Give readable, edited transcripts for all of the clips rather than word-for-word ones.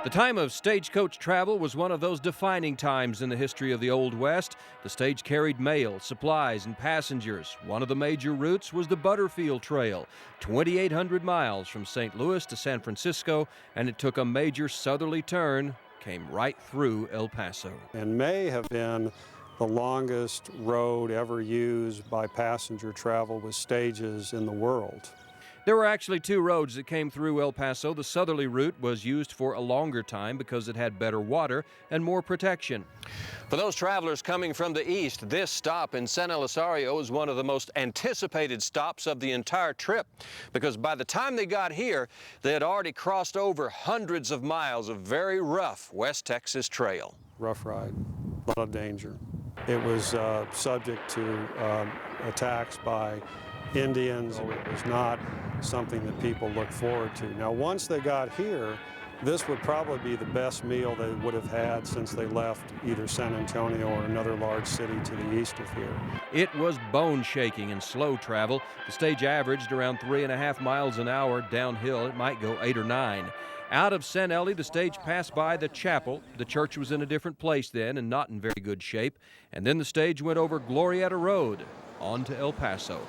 The time of stagecoach travel was one of those defining times in the history of the Old West. The stage carried mail, supplies, and passengers. One of the major routes was the Butterfield Trail, 2,800 miles from St. Louis to San Francisco, and it took a major southerly turn, came right through El Paso. And may have been the longest road ever used by passenger travel with stages in the world. There were actually two roads that came through El Paso. The southerly route was used for a longer time because it had better water and more protection. For those travelers coming from the east, this stop in San Elizario is one of the most anticipated stops of the entire trip, because by the time they got here, they had already crossed over hundreds of miles of very rough West Texas trail. Rough ride, a lot of danger. It was subject to attacks by Indians. It was not something that people look forward to. Now, once they got here, this would probably be the best meal they would have had since they left either San Antonio or another large city to the east of here. It was bone-shaking and slow travel. The stage averaged around 3.5 miles an hour. Downhill, it might go 8 or 9. Out of San Eli, the stage passed by the chapel. The church was in a different place then and not in very good shape. And then the stage went over Glorieta Road on to El Paso.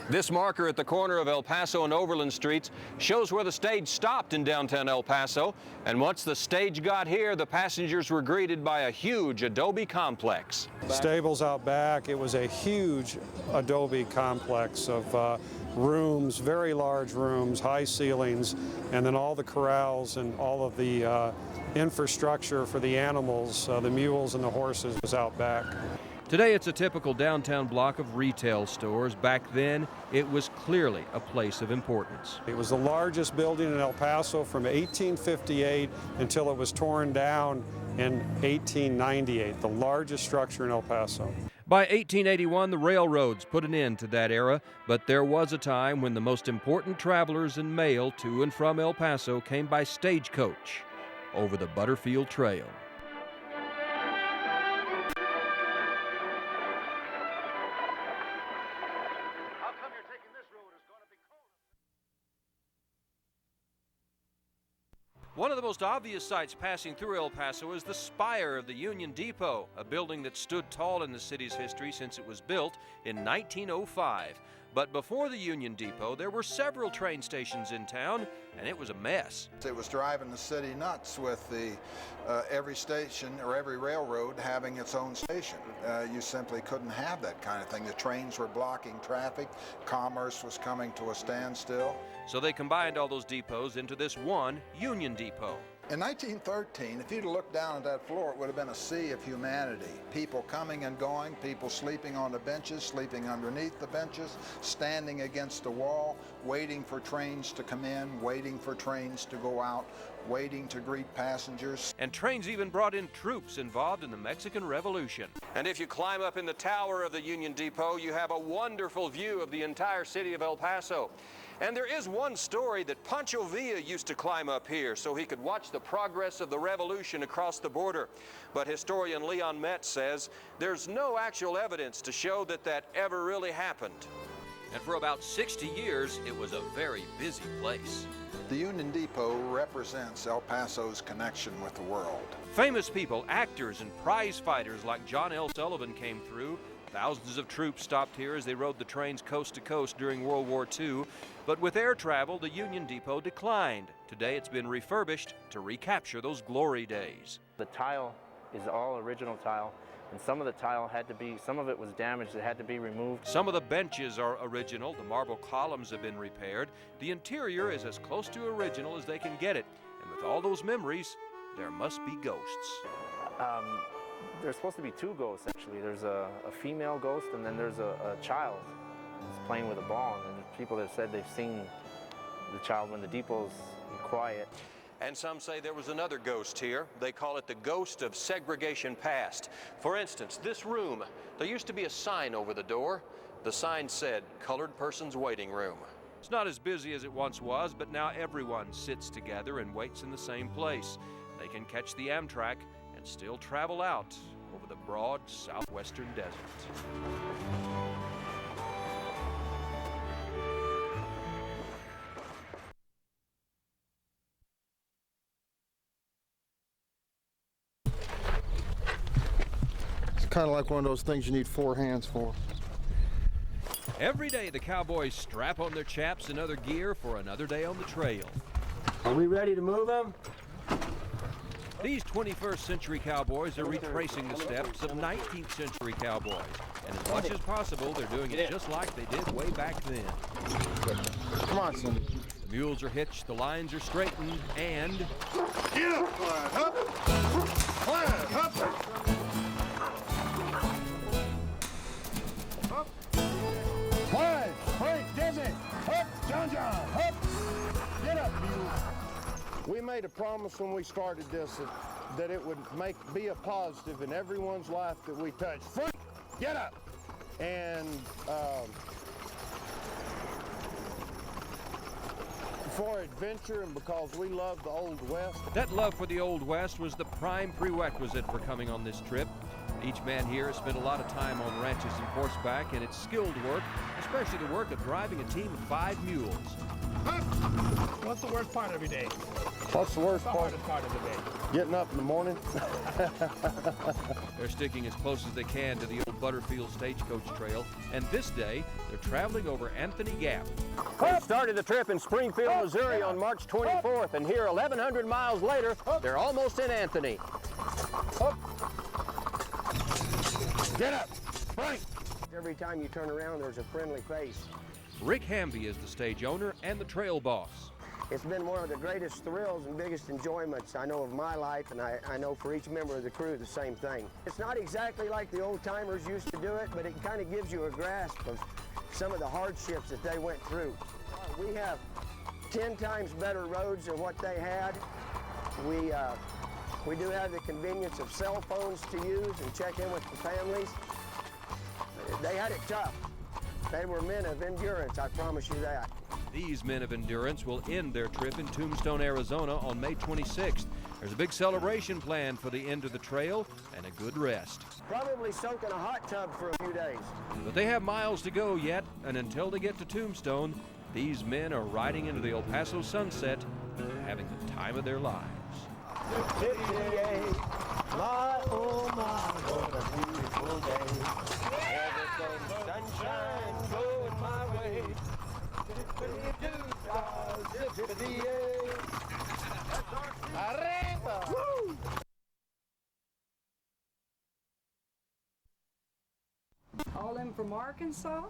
This marker at the corner of El Paso and Overland Streets shows where the stage stopped in downtown El Paso. And once the stage got here, the passengers were greeted by a huge adobe complex. Stables out back, it was a huge adobe complex of rooms, very large rooms, high ceilings, and then all the corrals and all of the infrastructure for the animals, the mules and the horses, was out back. Today it's a typical downtown block of retail stores. Back then, it was clearly a place of importance. It was the largest building in El Paso from 1858 until it was torn down in 1898, the largest structure in El Paso. By 1881, the railroads put an end to that era, but there was a time when the most important travelers and mail to and from El Paso came by stagecoach over the Butterfield Trail. One of the most obvious sights passing through El Paso is the spire of the Union Depot, a building that stood tall in the city's history since it was built in 1905. But before the Union Depot, there were several train stations in town, and it was a mess. It was driving the city nuts with every station or every railroad having its own station. You simply couldn't have that kind of thing. The trains were blocking traffic. Commerce was coming to a standstill. So they combined all those depots into this one Union Depot. In 1913, if you'd looked down at that floor, it would have been a sea of humanity. People coming and going, people sleeping on the benches, sleeping underneath the benches, standing against the wall, waiting for trains to come in, waiting for trains to go out, waiting to greet passengers. And trains even brought in troops involved in the Mexican Revolution. And if you climb up in the tower of the Union Depot, you have a wonderful view of the entire city of El Paso. And there is one story that Pancho Villa used to climb up here so he could watch the progress of the revolution across the border. But historian Leon Metz says there's no actual evidence to show that that ever really happened. And for about 60 years, it was a very busy place. The Union Depot represents El Paso's connection with the world. Famous people, actors, and prize fighters like John L. Sullivan came through. Thousands of troops stopped here as they rode the trains coast to coast during World War II. But with air travel, the Union Depot declined. Today it's been refurbished to recapture those glory days. The tile is all original tile, and some of the tile some of it was damaged, it had to be removed. Some of the benches are original. The marble columns have been repaired. The interior is as close to original as they can get it. And with all those memories, there must be ghosts. There's supposed to be two ghosts, actually. There's a female ghost, and then there's a child who's playing with a ball. And people have said they've seen the child when the depot's quiet. And some say there was another ghost here. They call it the ghost of segregation past. For instance, this room, there used to be a sign over the door. The sign said, "Colored Person's Waiting Room." It's not as busy as it once was, but now everyone sits together and waits in the same place. They can catch the Amtrak and still travel out over the broad southwestern desert. kind of like one of those things you need 4 hands for. Every day the cowboys strap on their chaps and other gear for another day on the trail. Are we ready to move them? These 21st century cowboys are retracing the steps of 19th century cowboys. And as much as possible, they're doing it just like they did way back then. Come on, Cindy. The mules are hitched, the lines are straightened, and... Get up, climb, up, climb, up. Up. Climb, break, dizzy, up, John, up. Get up, mule. We made a promise when we started this that it would be a positive in everyone's life that we touch. Frank, get up! And for adventure and because we love the Old West. That love for the Old West was the prime prerequisite for coming on this trip. Each man here has spent a lot of time on ranches and horseback, and it's skilled work, especially the work of driving a team of 5 mules. What's the worst part of your day? What's the worst part? The hardest part of the day? Getting up in the morning. They're sticking as close as they can to the old Butterfield Stagecoach Trail, and this day they're traveling over Anthony Gap. They started the trip in Springfield, Missouri on March 24th, and here 1,100 miles later, they're almost in Anthony. Get up, Frank. Every time you turn around, there's a friendly face. Rick Hamby is the stage owner and the trail boss. It's been one of the greatest thrills and biggest enjoyments I know of my life, and I know for each member of the crew the same thing. It's not exactly like the old-timers used to do it, but it kind of gives you a grasp of some of the hardships that they went through. We have 10 times better roads than what they had. We do have the convenience of cell phones to use and check in with the families. They had it tough. They were men of endurance, I promise you that. These men of endurance will end their trip in Tombstone, Arizona on May 26th. There's a big celebration planned for the end of the trail and a good rest. Probably soak in a hot tub for a few days. But they have miles to go yet, and until they get to Tombstone, these men are riding into the El Paso sunset, having the time of their lives. My, oh my, what a beautiful day. Everything's sunshine going my way. Woo! All in from Arkansas?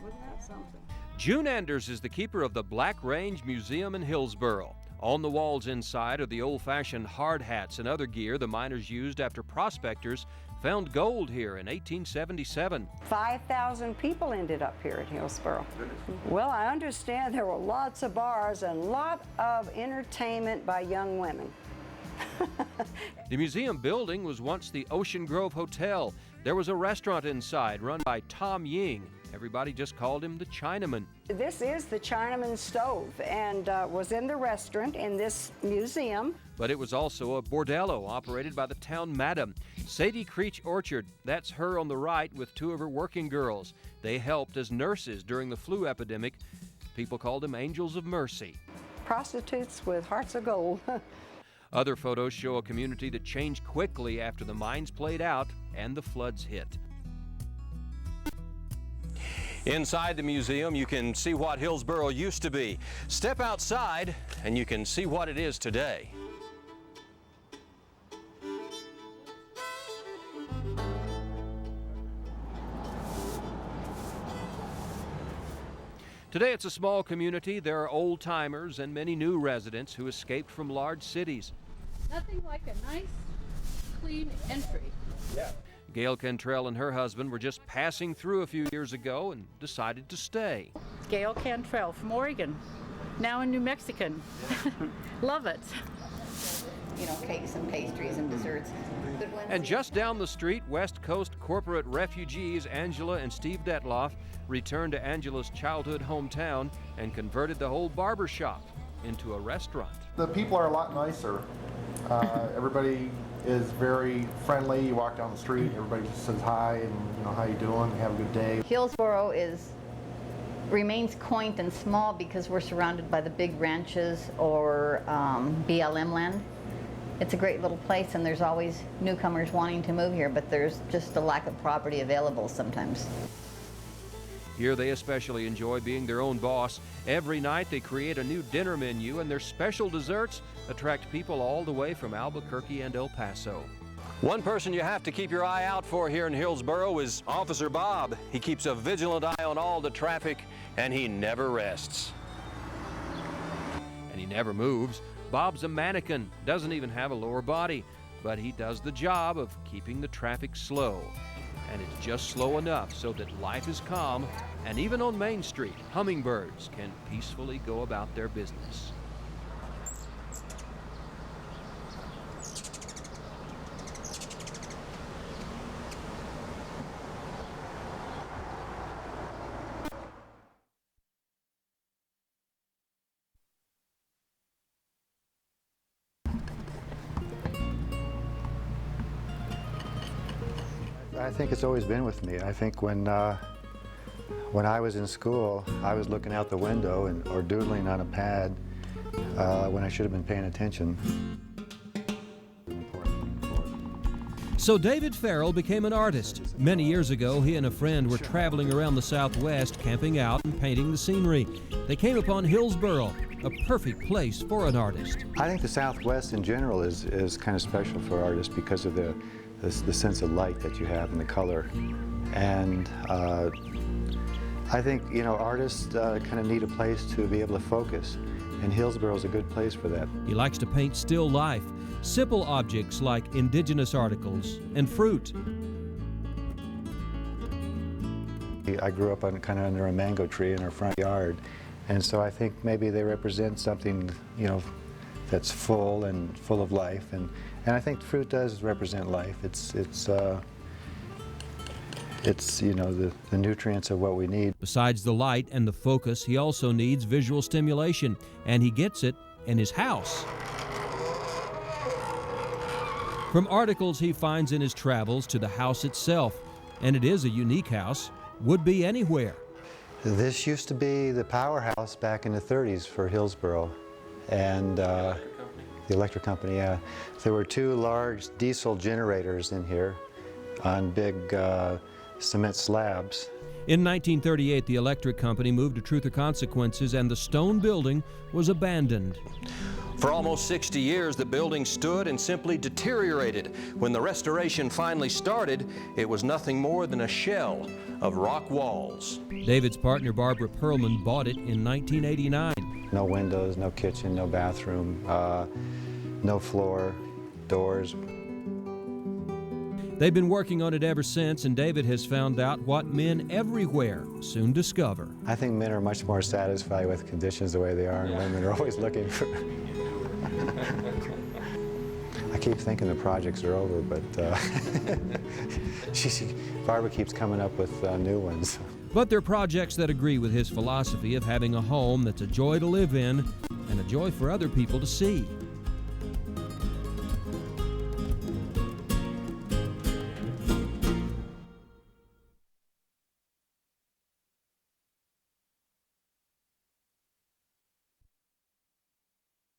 Wasn't that something? June Anders is the keeper of the Black Range Museum in Hillsboro. On the walls inside are the old-fashioned hard hats and other gear the miners used after prospectors found gold here in 1877. 5,000 people ended up here at Hillsboro. Well, I understand there were lots of bars and a lot of entertainment by young women. The museum building was once the Ocean Grove Hotel. There was a restaurant inside run by Tom Ying. Everybody just called him the Chinaman. This is the Chinaman stove and was in the restaurant in this museum. But it was also a bordello operated by the town madam, Sadie Creech Orchard. That's her on the right with 2 of her working girls. They helped as nurses during the flu epidemic. People called them Angels of Mercy. Prostitutes with hearts of gold. Other photos show a community that changed quickly after the mines played out and the floods hit. Inside the museum, you can see what Hillsboro used to be. Step outside, and you can see what it is today. Today it's a small community. There are old-timers and many new residents who escaped from large cities. Nothing like a nice, clean entry. Yeah. Gail Cantrell and her husband were just passing through a few years ago and decided to stay. Gail Cantrell from Oregon, now in New Mexican. Love it. You know, cakes and pastries and desserts. And just down the street, West Coast corporate refugees Angela and Steve Detloff returned to Angela's childhood hometown and converted the whole barber shop into a restaurant. The people are a lot nicer. Everybody is very friendly. You walk down the street, everybody just says hi and, you know, how you doing, have a good day. Hillsboro remains quaint and small because we're surrounded by the big ranches or BLM land. It's a great little place, and there's always newcomers wanting to move here, but there's just a lack of property available sometimes. Here they especially enjoy being their own boss. Every night they create a new dinner menu, and their special desserts attract people all the way from Albuquerque and El Paso. One person you have to keep your eye out for here in Hillsboro is Officer Bob. He keeps a vigilant eye on all the traffic, and he never rests. And he never moves. Bob's a mannequin, doesn't even have a lower body, but he does the job of keeping the traffic slow. And it's just slow enough so that life is calm, and even on Main Street, hummingbirds can peacefully go about their business. I think it's always been with me. I think when I was in school, I was looking out the window or doodling on a pad when I should have been paying attention. So David Farrell became an artist. Many years ago, he and a friend were traveling around the Southwest, camping out and painting the scenery. They came upon Hillsboro, a perfect place for an artist. I think the Southwest in general is kind of special for artists because of the sense of light that you have and the color. And I think, you know, artists kind of need a place to be able to focus, and Hillsboro is a good place for that. He likes to paint still life, simple objects like indigenous articles and fruit. I grew up kind of under a mango tree in our front yard, and so I think maybe they represent something, you know, that's full of life, and I think fruit does represent life. It's you know, the nutrients of what we need. Besides the light and the focus, he also needs visual stimulation, and he gets it in his house. From articles he finds in his travels to the house itself, and it is a unique house, would be anywhere. This used to be the powerhouse back in the 30s for Hillsboro, and the electric company, yeah. There were 2 large diesel generators in here on big cement slabs. In 1938, the electric company moved to Truth or Consequences, and the stone building was abandoned. For almost 60 years, the building stood and simply deteriorated. When the restoration finally started, it was nothing more than a shell of rock walls. David's partner, Barbara Perlman, bought it in 1989. No windows, no kitchen, no bathroom, no floor, doors. They've been working on it ever since, and David has found out what men everywhere soon discover. I think men are much more satisfied with conditions the way they are, and women are always looking for... I keep thinking the projects are over, but Barbara keeps coming up with new ones. But they're projects that agree with his philosophy of having a home that's a joy to live in and a joy for other people to see.